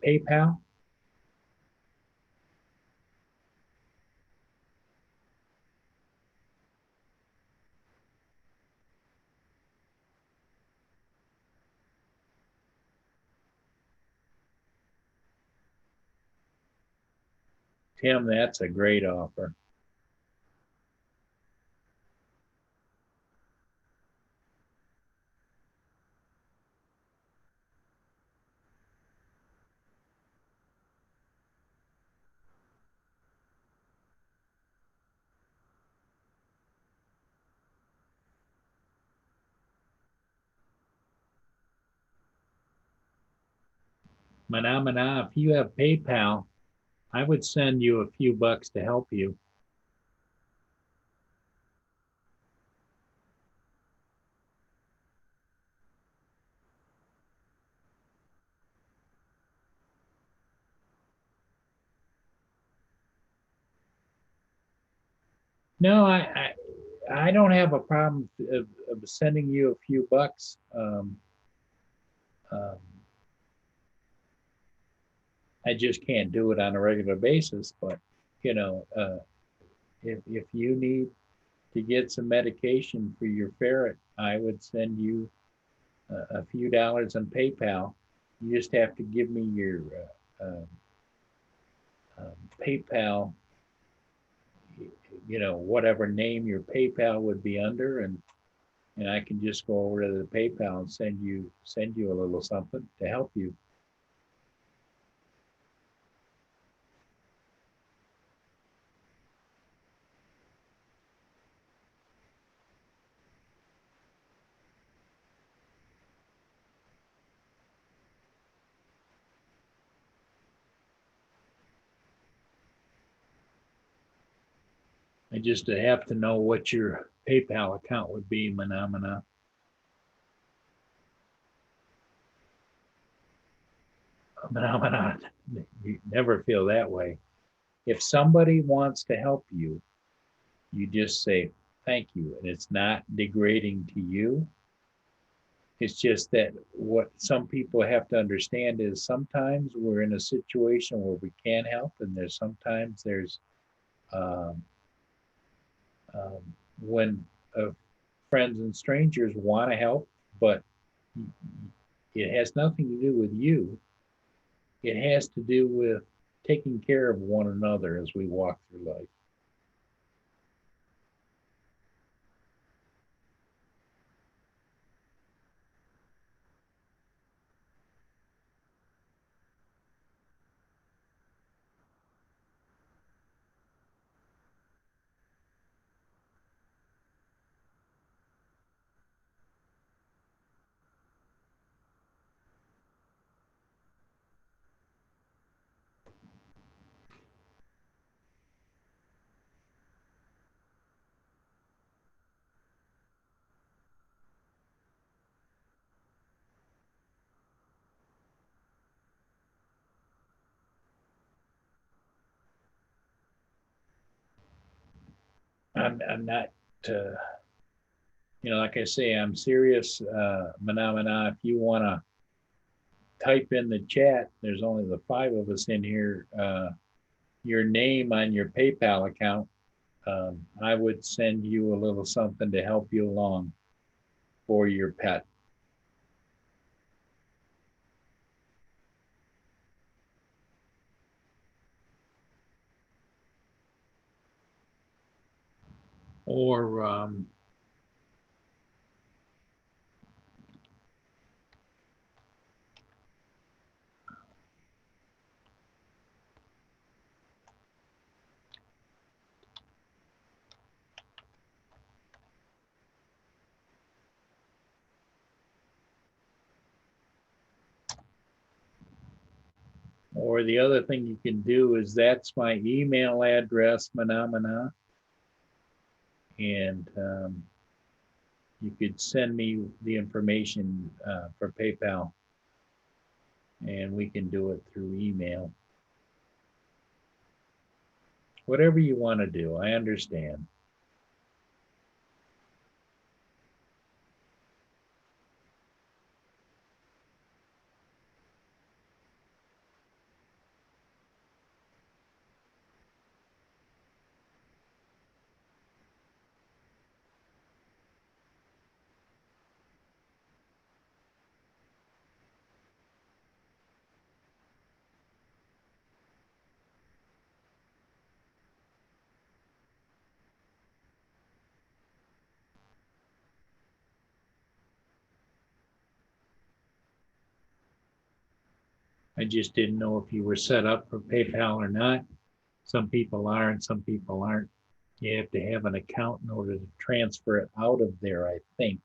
PayPal? Tim, that's a great offer. Phenomena, if you have PayPal, I would send you a few bucks to help you. No, I don't have a problem of sending you a few bucks. Um, I just can't do it on a regular basis. But you know, if you need to get some medication for your ferret, I would send you a few dollars on PayPal. You just have to give me your PayPal, whatever name your PayPal would be under, and I can just go over to the PayPal and send you a little something to help you. I just have to know what your PayPal account would be, Phenomena. Phenomena. You never feel that way. If somebody wants to help you, you just say thank you, and it's not degrading to you. It's just that what some people have to understand is sometimes we're in a situation where we can't help, and there's um, when friends and strangers want to help, but it has nothing to do with you. It has to do with taking care of one another as we walk through life. I'm not, uh, like I say, I'm serious. Manamana, if you want to type in the chat, there's only the five of us in here, your name on your PayPal account. I would send you a little something to help you along for your pet. Or the other thing you can do is that's my email address, Manamana, and you could send me the information for PayPal, and we can do it through email. Whatever you want to do, I understand. I just didn't know if you were set up for PayPal or not. Some people are and some people aren't. You have to have an account in order to transfer it out of there, I think.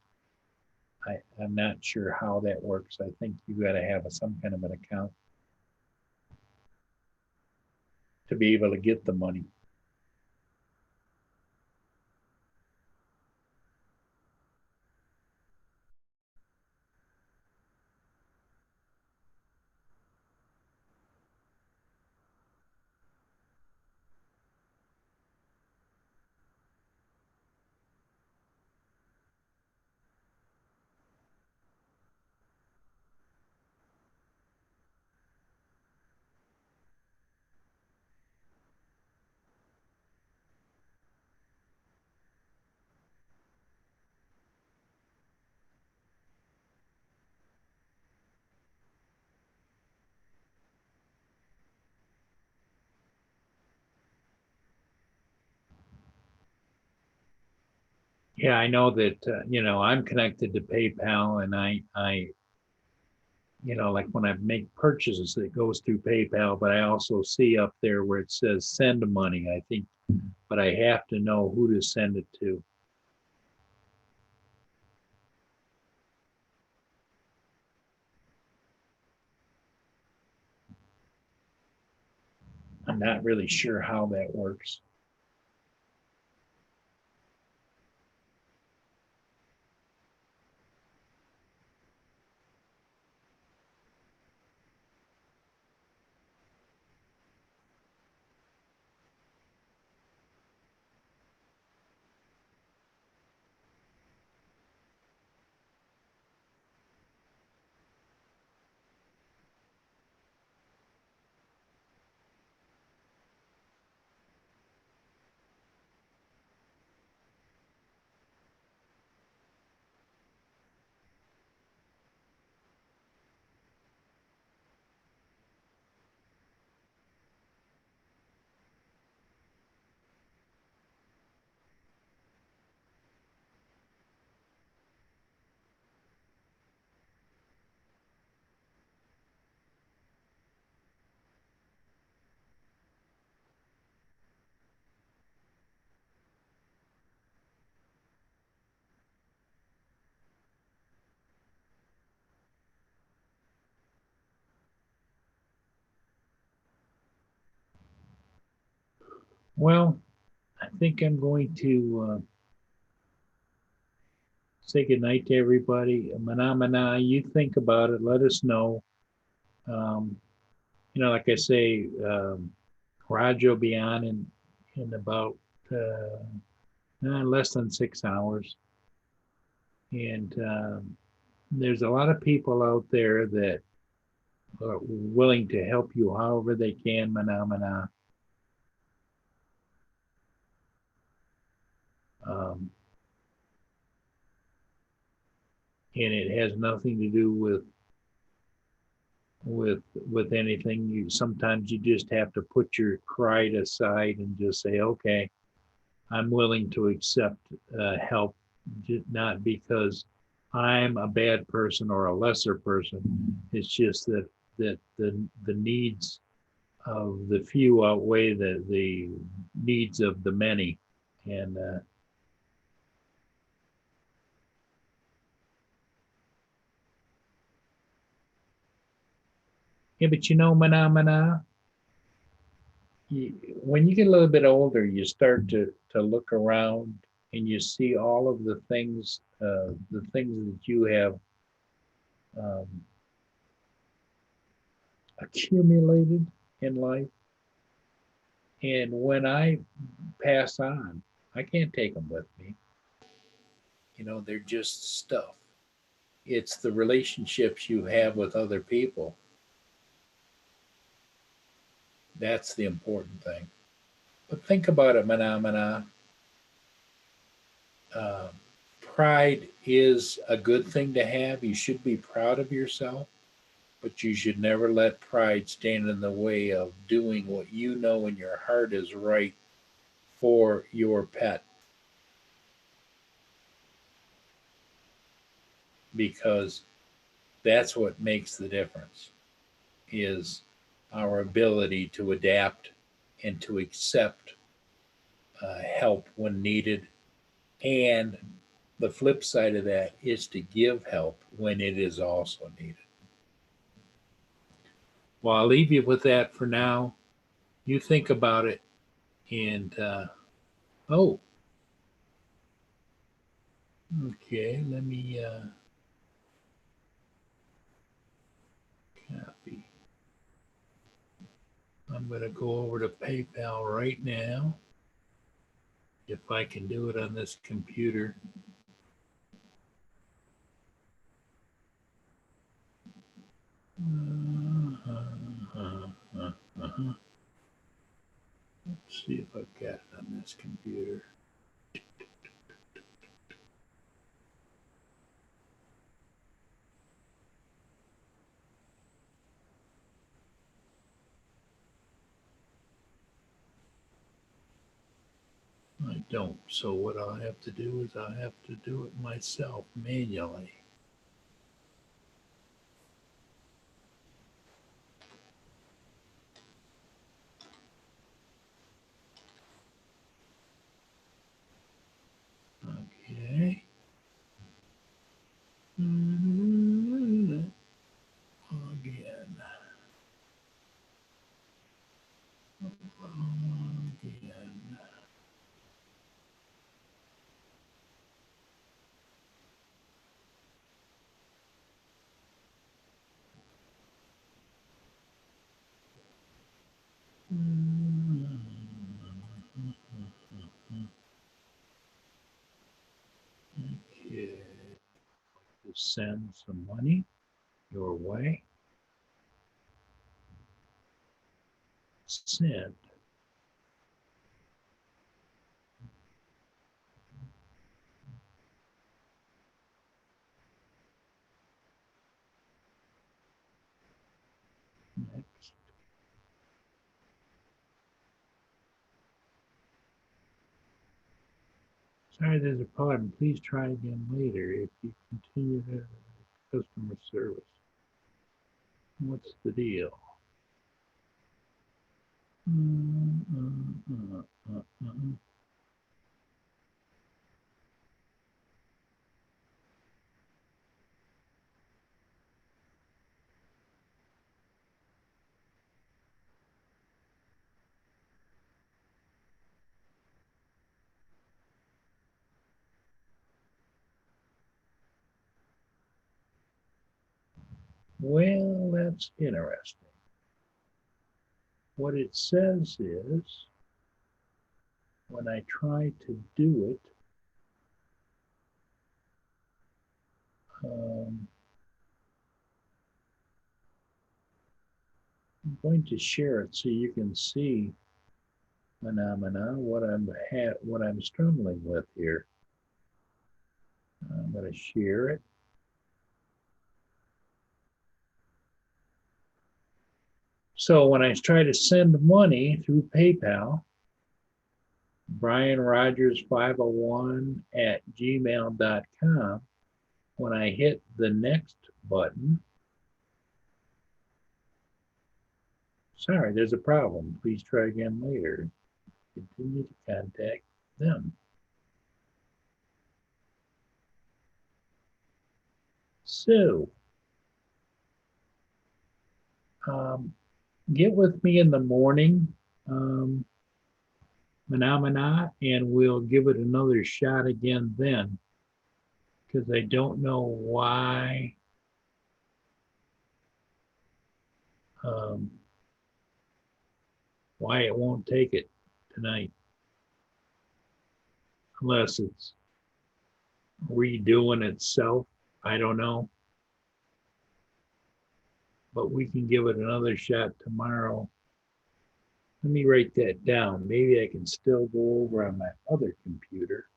I'm not sure how that works. I think you got to have some kind of an account to be able to get the money. Yeah, I know that, I'm connected to PayPal and like when I make purchases, it goes through PayPal, but I also see up there where it says send money, I think, but I have to know who to send it to. I'm not really sure how that works. Well, I think I'm going to say goodnight to everybody. Manamana, you think about it. Let us know. Um, like I say, Raj will be on in about less than 6 hours. And there's a lot of people out there that are willing to help you however they can, mana. Um, and it has nothing to do with anything. You sometimes you just have to put your pride aside and just say, okay, I'm willing to accept help, not because I'm a bad person or a lesser person. It's just that the needs of the few outweigh the needs of the many, and yeah, but mana, when you get a little bit older, you start to look around and you see all of the things that you have um, accumulated in life. And when I pass on, I can't take them with me. They're just stuff. It's the relationships you have with other people. That's the important thing. But think about it, Mana. Uh, Pride is a good thing to have. You should be proud of yourself, but you should never let pride stand in the way of doing what you know in your heart is right for your pet, because that's what makes the difference, is our ability to adapt and to accept help when needed. And the flip side of that is to give help when it is also needed. Well, I'll leave you with that for now. You think about it. And, oh, okay, let me copy. I'm going to go over to PayPal right now. If I can do it on this computer. Let's see if I've got it on this computer. I don't. So what I'll have to do is I'll have to do it myself manually. Okay. Again. Again. Okay. Just send some money your way. Send. Next. Sorry, there's a problem. Please try again later if you continue to customer service. What's the deal? Well, that's interesting. What it says is when I try to do it, I'm going to share it so you can see phenomena, what I'm struggling with here. I'm going to share it. So when I try to send money through PayPal, Brian Rogers 501 at gmail.com, when I hit the next button, sorry, there's a problem. Please try again later. Continue to contact them. So, get with me in the morning, phenomena, and we'll give it another shot again then, because I don't know um, why it won't take it tonight, unless it's redoing itself. I don't know, but we can give it another shot tomorrow. Let me write that down. Maybe I can still go over on my other computer.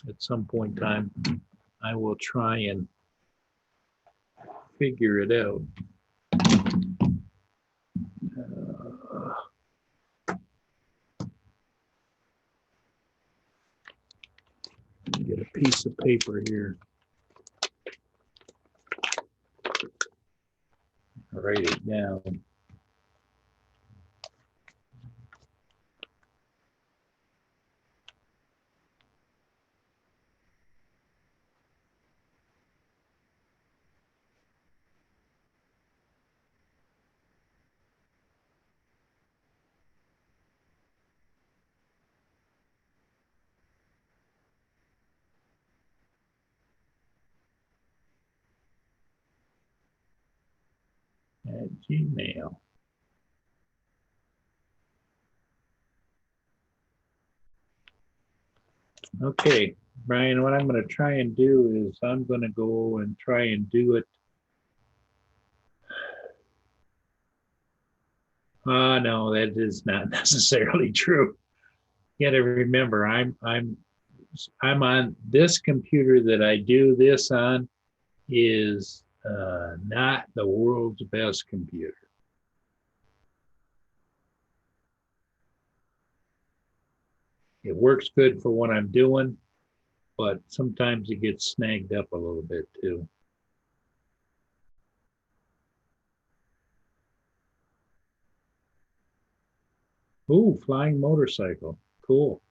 At some point in time, I will try and figure it out. Get a piece of paper here. Write it down. At Gmail. Okay, Brian, what I'm going to try and do is I'm going to go and try and do it. No, that is not necessarily true. You got to remember, I'm on this computer that I do this on is not the world's best computer. It works good for what I'm doing, but sometimes it gets snagged up a little bit too. Ooh, flying motorcycle. Cool.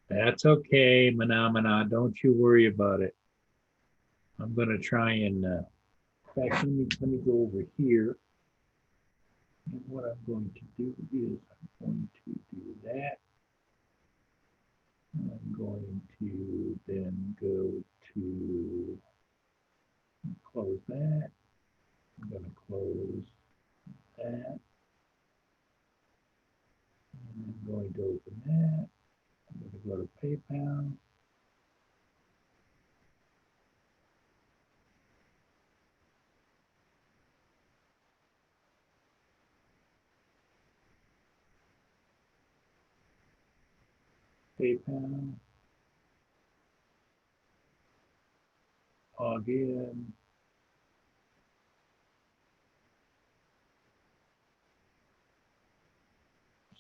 That's okay, Phenomena. Don't you worry about it. I'm going to try and, in fact, let me go over here. And what I'm going to do is I'm going to do that. I'm going to then go to close that. I'm going to close that. And I'm going to open that. I'm going to go to PayPal. PayPal. Log in.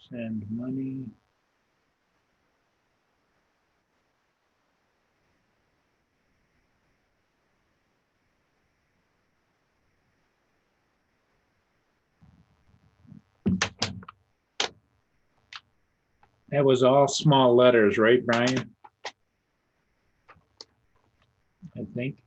Send money. That was all small letters, right, Brian? I think.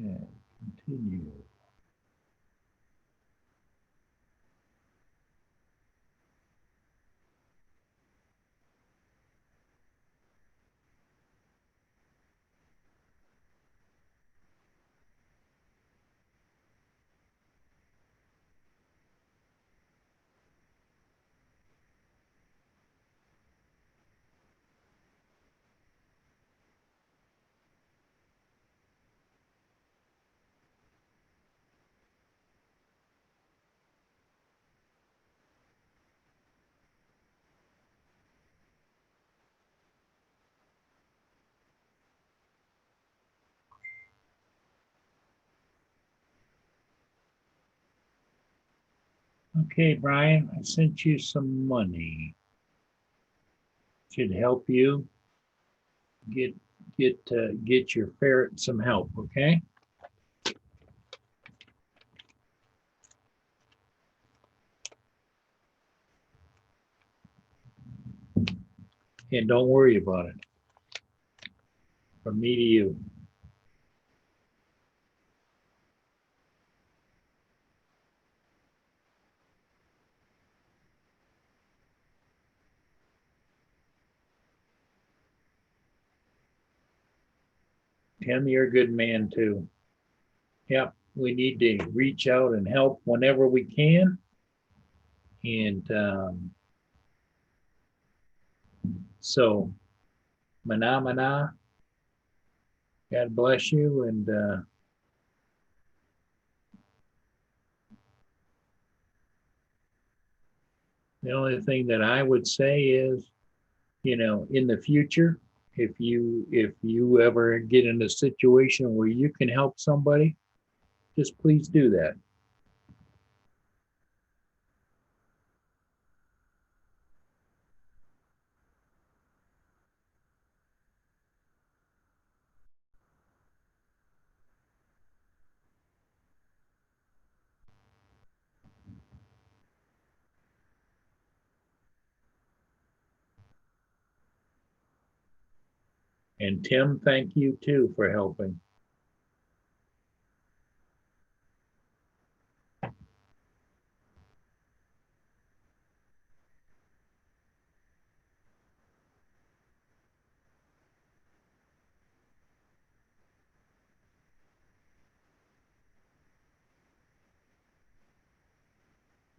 Okay, continue. Okay, Brian, I sent you some money. Should help you get get your ferret some help, okay? And don't worry about it. From me to you. Tim, you're a good man too. Yep, we need to reach out and help whenever we can. And so, mana mana, God bless you. And the only thing that I would say is, in the future, if you ever get in a situation where you can help somebody, just please do that. And Tim, thank you too for helping.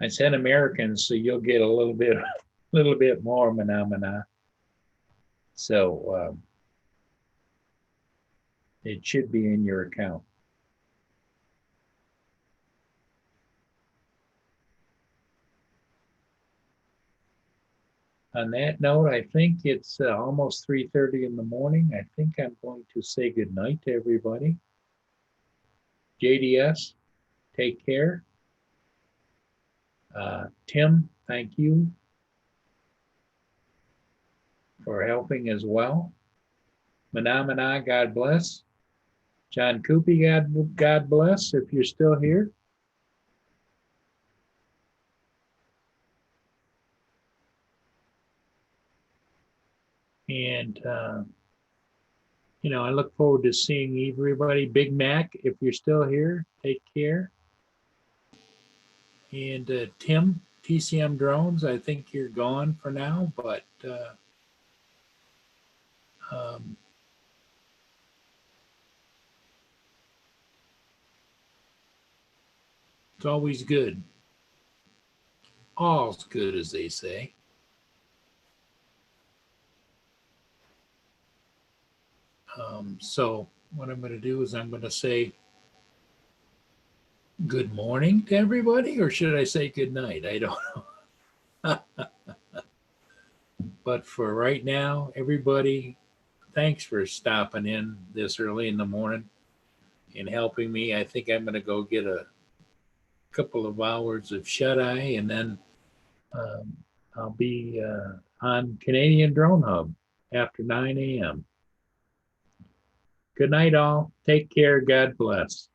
I said Americans, so you'll get a little bit more mana. So it should be in your account. On that note, I think it's almost 3:30 in the morning. I think I'm going to say goodnight to everybody. JDS, take care. Tim, thank you for helping as well. Mana, God bless. John Coopy, God bless if you're still here. And, I look forward to seeing everybody. Big Mac, if you're still here, take care. And Tim, TCM Drones, I think you're gone for now, but um, it's always good. All's good, as they say. So what I'm going to do is I'm going to say good morning to everybody, or should I say good night? I don't know. But for right now, everybody, thanks for stopping in this early in the morning and helping me. I think I'm going to go get a couple of hours of shut eye, and then um, I'll be on Canadian Drone Hub after 9 a.m. Good night, all. Take care. God bless.